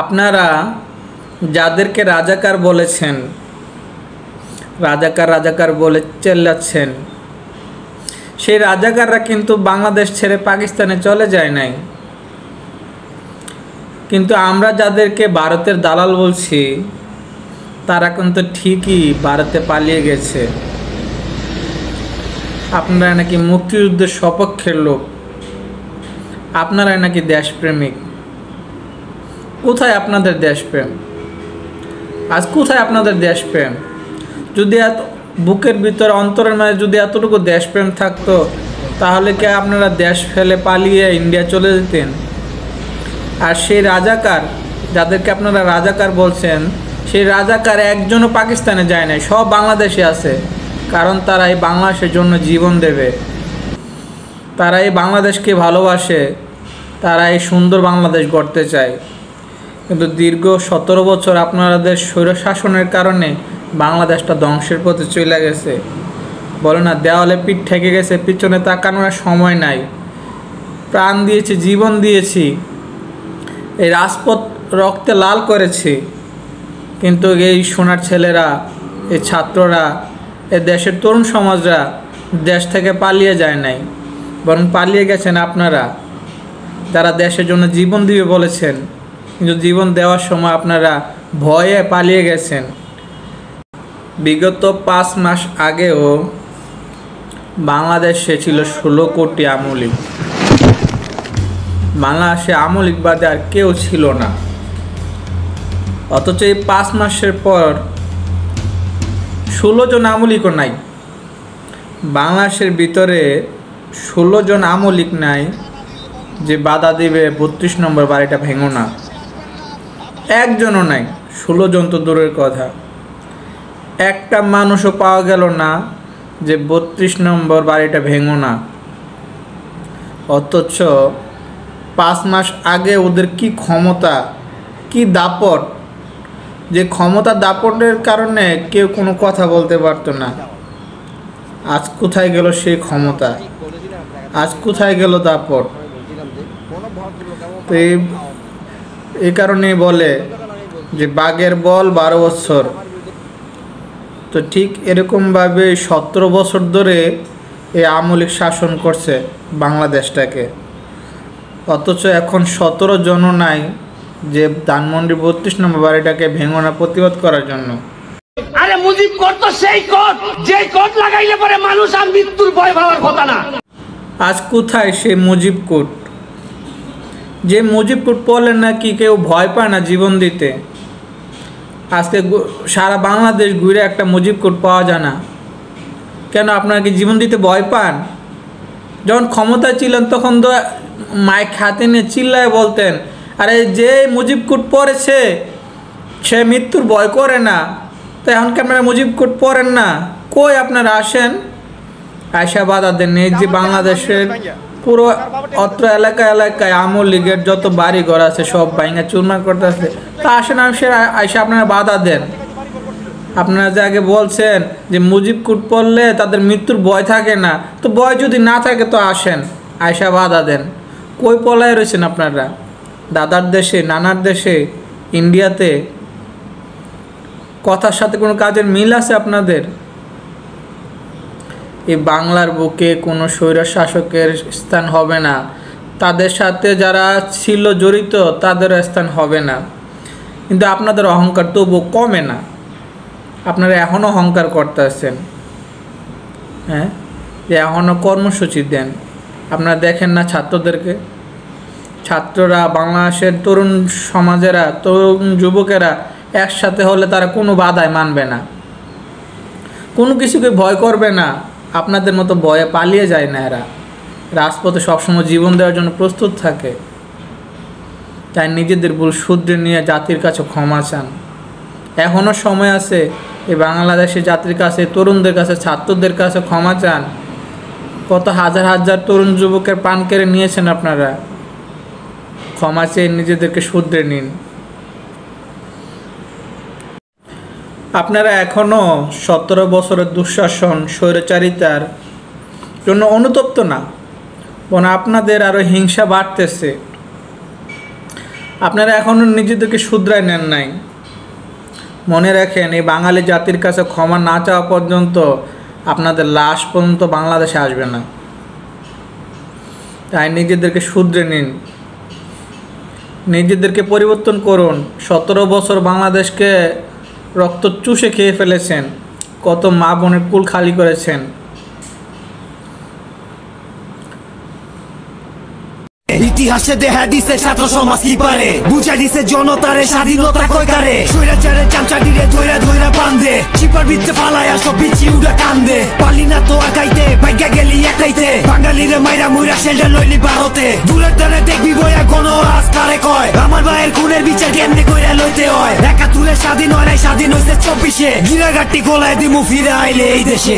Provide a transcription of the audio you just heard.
আপনারা যাদেরকে রাজাকার বলেছেন, রাজাকার রাজাকার বলে চেল্লাচ্ছেন, সেই রাজাকাররা কিন্তু বাংলাদেশ ছেড়ে পাকিস্তানে চলে যায় নাই। কিন্তু আমরা যাদেরকে ভারতের দালাল বলছি তারা কিন্তু ঠিকই ভারতে পালিয়ে গেছে। আপনারা নাকি মুক্তিযুদ্ধের সপক্ষের লোক, আপনারাই নাকি দেশপ্রেমিক। কোথায় আপনাদের দেশপ্রেম? আজ কোথায় আপনাদের দেশপ্রেম? যদি এত বুকের ভিতরে অন্তরের মাঝে যদি এতটুকু দেশপ্রেম থাকতো তাহলে কি আপনারা দেশ ফেলে পালিয়ে ইন্ডিয়া চলে যেতেন? আর সেই রাজাকার যাদেরকে আপনারা রাজাকার বলছেন, সেই রাজাকার একজনও পাকিস্তানে যায় নাই, সব বাংলাদেশে আছে। কারণ তারা এই বাংলাদেশের জন্য জীবন দেবে, তারা এই বাংলাদেশকে ভালোবাসে, তারা এই সুন্দর বাংলাদেশ গড়তে চায়। কিন্তু দীর্ঘ 17 বছর আপনাদের স্বৈরশাসনের কারণে বাংলাদেশটা ধ্বংসের পথে চলে গেছে। বলে না, দেওয়ালে পিঠ ঠেকে গেছে, পিছনে তাকানোর সময় নাই। প্রাণ দিয়েছি, জীবন দিয়েছি, এই রাজপথ রক্তে লাল করেছি, কিন্তু এই সোনার ছেলেরা, এই ছাত্ররা, এই দেশের তরুণ সমাজরা দেশ থেকে পালিয়ে যায় নাই, বরং পালিয়ে গেছেন আপনারা, যারা দেশের জন্য জীবন দিবে বলেছেন। কিন্তু জীবন দেওয়ার সময় আপনারা ভয়ে পালিয়ে গেছেন। বিগত 5 মাস আগেও বাংলাদেশে ছিল 16 কোটি আমলিক। বাংলাদেশে আমলিক বাদে আর কেউ ছিল না। অথচ এই 5 মাসের পর 16 জন আমলিকও নাই। বাংলাদেশের ভিতরে 16 জন আমলিক নাই যে বাধা দিবে 32 নম্বর বাড়িটা ভেঙো না। একজনও নাই। 16 জন তো দূরের কথা, একটা মানুষও পাওয়া গেল না যে 32 নম্বর বাড়িটা ভেঙো না। অথচ 5 মাস আগে ওদের কি ক্ষমতা, কি দাপট, যে ক্ষমতা দাপটের কারণে কেউ কোনো কথা বলতে পারতো না। আজ কোথায় গেল সেই ক্ষমতা? আজ কোথায় গেল দাপট? তো এই কারণেই বলে যে বাঘের বল 12 বছর। তো ঠিক এরকমভাবে 17 বছর ধরে এই আমলিক শাসন করছে বাংলাদেশটাকে। অথচ এখন 17 জনও নাই যে ধানমন্ডি 32 নম্বর বাড়িটাকে ভেঙনা প্রতিবাদ করার জন্য। আরে মুজিব কোড তো সেই কোড, যে কোড লাগাইলে পরে মানুষ আর মৃত্যুর ভয় পাওয়ার কথা না। আজ কোথায় সেই মুজিব কোড? যে মুজিব কোড পড়লে নাকি কেউ ভয় পায় না জীবন দিতে। আজকে সারা বাংলাদেশ ঘুরে একটা মুজিব কোড পাওয়া যায় না। কেন? আপনারা কি জীবন দিতে ভয় পান? যখন ক্ষমতায় ছিলেন তখন তো মাইক হাতে নিয়ে চিল্লায় বলতেন, আরে যে মুজিব কোড পড়েছে সে মৃত্যুর ভয় করে না। তো এখন কি আপনারা মুজিব কোড পড়েন না? কই আপনারা আসেন, আয়সা বাধা দেন। এই যে বাংলাদেশের পুরো অত্র এলাকায় আওয়ামী লীগের যত বাড়ি ঘর আছে সব ভাঙা চুরমার করতেছে, তা আসেন আয়সা আপনারা বাধা দেন। আপনারা যে আগে বলছেন যে মুজিব কোড পড়লে তাদের মৃত্যুর ভয় থাকে না, তো ভয় যদি না থাকে তো আসেন, আয়সা বাধা দেন। কই পলায় রয়েছেন আপনারা? দাদার দেশে, নানার দেশে, ইন্ডিয়াতে? কথার সাথে কোনো কাজের মিল আছে আপনাদের? এই বাংলার বুকে কোনো স্বৈর শাসকের স্থান হবে না। তাদের সাথে যারা ছিল জড়িত তাদের স্থান হবে না। কিন্তু আপনাদের অহংকার তবু কমে না। আপনারা এখনও অহংকার করতেছেন, হ্যাঁ, যে এখনও কর্মসূচি দেন। আপনারা দেখেন না ছাত্রদেরকে? ছাত্ররা, বাংলাদেশের তরুণ সমাজেরা, তরুণ যুবকেরা একসাথে হলে তারা কোনো বাধায় মানবে না, কোনো কিছুকে ভয় করবে না। আপনাদের মতো ভয়ে পালিয়ে যায় না এরা। রাজপথে সবসময় জীবন দেওয়ার জন্য প্রস্তুত থাকে। তাই নিজেদের ভুল শুধরে নিয়ে জাতির কাছে ক্ষমা চান। এখনও সময় আছে। এই বাংলাদেশের জাতির কাছে, তরুণদের কাছে, ছাত্রদের কাছে ক্ষমা চান। কত হাজার হাজার তরুণ যুবকের প্রাণ কেড়ে নিয়েছেন আপনারা। ক্ষমা চেয়ে নিজেদেরকে শুধরে নিন। আপনারা এখনও 17 বছরের দুঃশাসন, স্বৈরাচারিতার জন্য অনুতপ্ত না, বরং আপনাদের আরও হিংসা বাড়তেছে। আপনারা এখনও নিজেদেরকে শুধরায় নেন নাই। মনে রাখেন, এই বাঙালি জাতির কাছে ক্ষমা না চাওয়া পর্যন্ত আপনাদের লাশ পর্যন্ত বাংলাদেশে আসবে না। তাই নিজেদেরকে শুধরে নিন, নিজেদেরকে পরিবর্তন করুন। 17 বছর বাংলাদেশকে রক্ত চুষে খেয়ে ফেলেছেন, কত মা বোনের কুল খালি করেছেন। ইতিহাসে দেখা দিছে ছাত্র সমাজ কি পারে, বুঝা দিছে জনতারে স্বাধীনতা কই কারে। স্বৈরাচারের চামচাটিরে ধইরা ধইরা বান্ধে, চিপার ভিতরে ফালায় সব বিচি উড়া কান্দে। পালি না তো আগাইতে, ভাগ্যা গেলি একাইতে, বাঙালিরে মাইরা মুইরা শেল্টার লইলি ভারতে। দূরের দরে দেখবি বইয়া গণরাজ কারে কয়, আমার ভাইয়ের খুনের বিচার কেমনে কইরা লইতে হয়। 71 স্বাধীন হয় নাই, স্বাধীন হইছে 24-এ। গিরাগাটি গোলায় দিমু ফিরে আইলে এই দেশে।